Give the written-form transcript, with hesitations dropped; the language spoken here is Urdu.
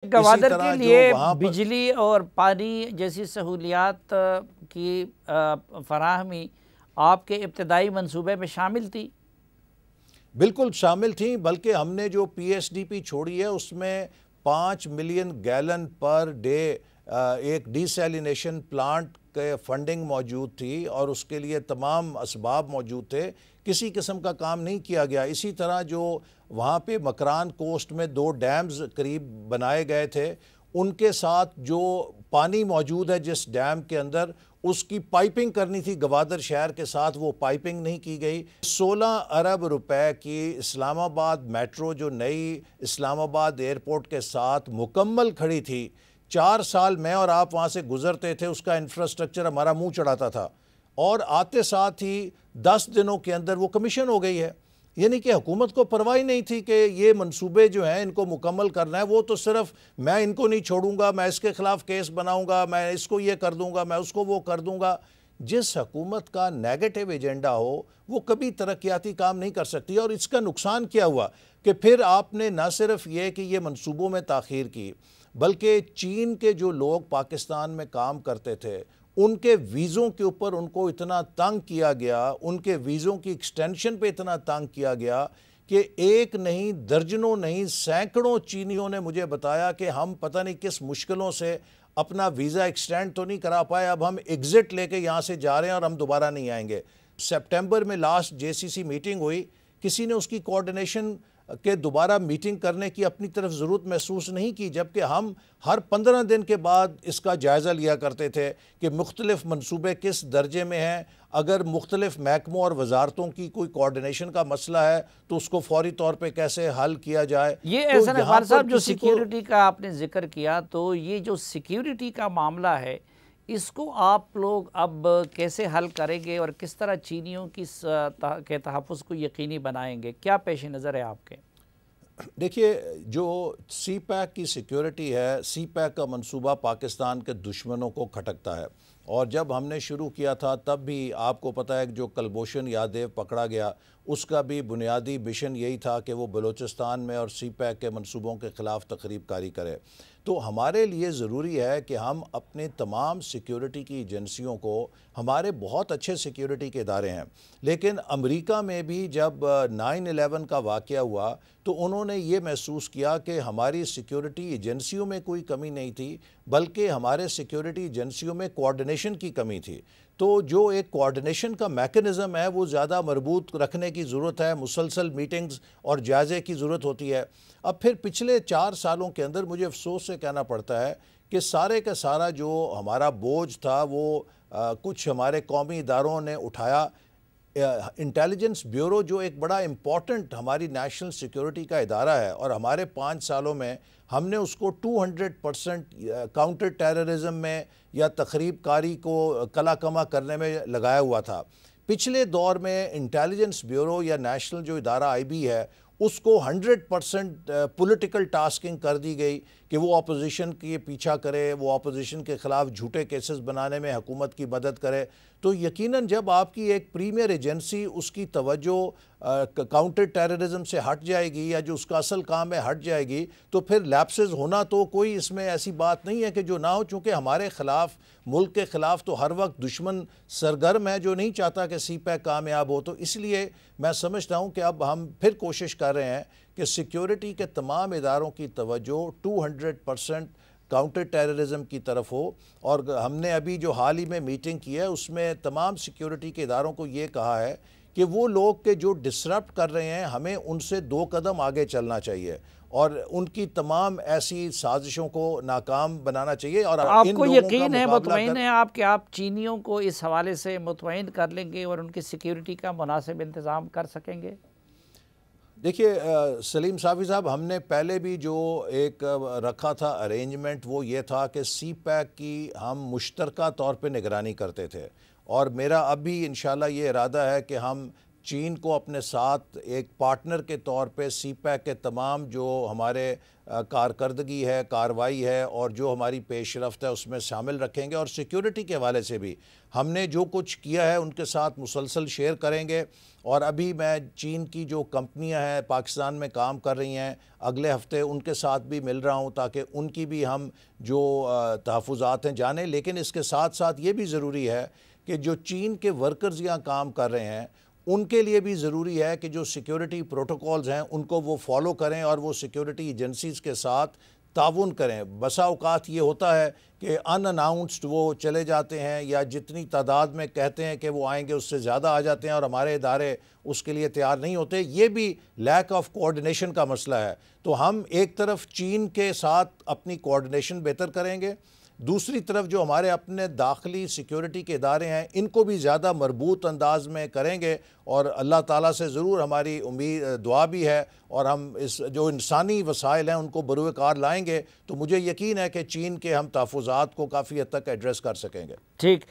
گوادر کے لیے بجلی اور پانی جیسی سہولیات کی فراہمی آپ کے ابتدائی منصوبے میں شامل تھی؟ بالکل شامل تھیں، بلکہ ہم نے جو پی ایس ڈی پی چھوڑی ہے اس میں 5 ملین گیلن پر ڈے ایک ڈی سیلینیشن پلانٹ کے فنڈنگ موجود تھی اور اس کے لیے تمام اسباب موجود تھے۔ کسی قسم کا کام نہیں کیا گیا۔ اسی طرح جو وہاں پہ مکران کوسٹ میں 2 ڈیمز قریب بنائے گئے تھے، ان کے ساتھ جو پانی موجود ہے جس ڈیم کے اندر، اس کی پائپنگ کرنی تھی گوادر شہر کے ساتھ، وہ پائپنگ نہیں کی گئی۔ 16 ارب روپے کی اسلام آباد میٹرو جو نئی اسلام آباد ایئرپورٹ کے ساتھ مکمل کھڑی تھی، 4 سال میں اور آپ وہاں سے گزرتے تھے، اس کا انفراسٹرکچر ہمارا منہ چڑھاتا تھا، اور آتے ساتھ ہی 10 دنوں کے اندر وہ کمیشن ہو گئی ہے۔ یعنی کہ حکومت کو پرواہ نہیں تھی کہ یہ منصوبے جو ہیں ان کو مکمل کرنا ہے، وہ تو صرف میں ان کو نہیں چھوڑوں گا، میں اس کے خلاف کیس بناؤں گا، میں اس کو یہ کر دوں گا، میں اس کو وہ کر دوں گا۔ جس حکومت کا نیگیٹو ایجنڈا ہو وہ کبھی ترقیاتی کام نہیں کر سکتی، اور اس کا نقصان کیا ہوا کہ پھر آپ نے نہ صرف یہ کہ یہ منصوبوں میں تاخیر کی، بلکہ چین کے جو لوگ پاکستان میں کام کرتے تھے ان کے ویزوں کے اوپر ان کو اتنا تنگ کیا گیا، ان کے ویزوں کی ایکسٹینشن پہ اتنا تنگ کیا گیا کہ ایک نہیں درجنوں نہیں سینکڑوں چینیوں نے مجھے بتایا کہ ہم پتہ نہیں کس مشکلوں سے اپنا ویزا ایکسٹینڈ تو نہیں کرا پائے، اب ہم ایگزٹ لے کے یہاں سے جا رہے ہیں اور ہم دوبارہ نہیں آئیں گے۔ سپٹمبر میں لاسٹ جے سی سی میٹنگ ہوئی، کسی نے اس کی کوارڈینیشن کہ دوبارہ میٹنگ کرنے کی اپنی طرف ضرورت محسوس نہیں کی، جبکہ ہم ہر 15 دن کے بعد اس کا جائزہ لیا کرتے تھے کہ مختلف منصوبے کس درجے میں ہیں، اگر مختلف محکموں اور وزارتوں کی کوئی کوارڈینیشن کا مسئلہ ہے تو اس کو فوری طور پہ کیسے حل کیا جائے۔ یہ احسان اقبال صاحب جو سیکیورٹی کا آپ نے ذکر کیا، تو یہ جو سیکیورٹی کا معاملہ ہے اس کو آپ لوگ اب کیسے حل کریں گے اور کس طرح چینیوں کے تحفظ کو یقینی بنائیں گے؟ کیا پیش نظر ہے آپ کے؟ دیکھیے، جو سی پیک کی سیکیورٹی ہے، سی پیک کا منصوبہ پاکستان کے دشمنوں کو کھٹکتا ہے، اور جب ہم نے شروع کیا تھا تب بھی آپ کو پتہ ہے کہ جو کلبھوشن یادیو پکڑا گیا، اس کا بھی بنیادی مشن یہی تھا کہ وہ بلوچستان میں اور سی پیک کے منصوبوں کے خلاف تخریب کاری کرے۔ تو ہمارے لیے ضروری ہے کہ ہم اپنے تمام سیکیورٹی کی ایجنسیوں کو، ہمارے بہت اچھے سیکیورٹی کے ادارے ہیں، لیکن امریکہ میں بھی جب 9/11 کا واقعہ ہوا تو انہوں نے یہ محسوس کیا کہ ہماری سیکیورٹی ایجنسیوں میں کوئی کمی نہیں تھی، بلکہ ہمارے سیکیورٹی ایجنسیوں میں کوارڈینیشن کی کمی تھی۔ تو جو ایک کوارڈینیشن کا میکنزم ہے وہ زیادہ مربوط رکھنے کی ضرورت ہے، مسلسل میٹنگز اور جائزے کی ضرورت ہوتی ہے۔ اب پھر پچھلے 4 سالوں کے اندر مجھے افسوس سے کہنا پڑتا ہے کہ سارے کا سارا جو ہمارا بوجھ تھا وہ کچھ ہمارے قومی اداروں نے اٹھایا۔ انٹیلیجنس بیورو جو ایک بڑا امپورٹنٹ ہماری نیشنل سیکیورٹی کا ادارہ ہے، اور ہمارے 5 سالوں میں ہم نے اس کو 200% کاؤنٹر ٹیررزم میں یا تخریب کاری کو کلا کما کرنے میں لگایا ہوا تھا۔ پچھلے دور میں انٹیلیجنس بیورو یا نیشنل جو ادارہ آئی بی ہے، اس کو 100% پولیٹیکل ٹاسکنگ کر دی گئی کہ وہ اپوزیشن کے پیچھا کرے، وہ اپوزیشن کے خلاف جھوٹے کیسز بنانے میں حکومت کی مدد کرے۔ تو یقیناً جب آپ کی ایک پریمیئر ایجنسی اس کی توجہ کاؤنٹر ٹیررزم سے ہٹ جائے گی یا جو اس کا اصل کام ہے ہٹ جائے گی، تو پھر لیپسز ہونا تو کوئی اس میں ایسی بات نہیں ہے کہ جو نہ ہو، چونکہ ہمارے خلاف، ملک کے خلاف تو ہر وقت دشمن سرگرم ہے جو نہیں چاہتا کہ سی پیک کامیاب ہو۔ تو اس لیے میں سمجھتا ہوں کہ اب ہم پھر کوشش کر رہے ہیں کہ سیکیورٹی کے تمام اداروں کی توجہ 200% کاؤنٹر ٹیررزم کی طرف ہو، اور ہم نے ابھی جو حال ہی میں میٹنگ کی ہے اس میں تمام سیکیورٹی کے اداروں کو یہ کہا ہے کہ وہ لوگ کہ جو ڈسرپٹ کر رہے ہیں ہمیں ان سے 2 قدم آگے چلنا چاہیے اور ان کی تمام ایسی سازشوں کو ناکام بنانا چاہیے۔ اور آپ کو یقین ہے، مطمئن ہے آپ کہ آپ چینیوں کو اس حوالے سے مطمئن کر لیں گے اور ان کی سیکیورٹی کا مناسب انتظام کر سکیں گے؟ دیکھیے سلیم صافی صاحب، ہم نے پہلے بھی جو ایک رکھا تھا ارینجمنٹ، وہ یہ تھا کہ سی پیک کی ہم مشترکہ طور پہ نگرانی کرتے تھے، اور میرا اب بھی انشاءاللہ یہ ارادہ ہے کہ ہم چین کو اپنے ساتھ ایک پارٹنر کے طور پہ سی پیک کے تمام جو ہمارے کارکردگی ہے، کاروائی ہے اور جو ہماری پیش رفت ہے اس میں شامل رکھیں گے، اور سیکیورٹی کے حوالے سے بھی ہم نے جو کچھ کیا ہے ان کے ساتھ مسلسل شیئر کریں گے۔ اور ابھی میں چین کی جو کمپنیاں ہیں پاکستان میں کام کر رہی ہیں، اگلے ہفتے ان کے ساتھ بھی مل رہا ہوں تاکہ ان کی بھی ہم جو تحفظات ہیں جانیں۔ لیکن اس کے ساتھ ساتھ یہ بھی ضروری ہے کہ جو چین کے ورکرز یہاں کام کر رہے ہیں ان کے لیے بھی ضروری ہے کہ جو سیکیورٹی پروٹوکولز ہیں ان کو وہ فالو کریں اور وہ سیکیورٹی ایجنسیز کے ساتھ تعاون کریں۔ بسا اوقات یہ ہوتا ہے کہ ان اناؤنسڈ وہ چلے جاتے ہیں یا جتنی تعداد میں کہتے ہیں کہ وہ آئیں گے اس سے زیادہ آ جاتے ہیں اور ہمارے ادارے اس کے لیے تیار نہیں ہوتے۔ یہ بھی لیک آف کوآرڈینیشن کا مسئلہ ہے۔ تو ہم ایک طرف چین کے ساتھ اپنی کوآرڈینیشن بہتر کریں گے، دوسری طرف جو ہمارے اپنے داخلی سیکیورٹی کے ادارے ہیں ان کو بھی زیادہ مربوط انداز میں کریں گے، اور اللہ تعالیٰ سے ضرور ہماری امید دعا بھی ہے، اور ہم اس جو انسانی وسائل ہیں ان کو بروئے کار لائیں گے تو مجھے یقین ہے کہ چین کے ہم تحفظات کو کافی حد تک ایڈریس کر سکیں گے۔ ٹھیک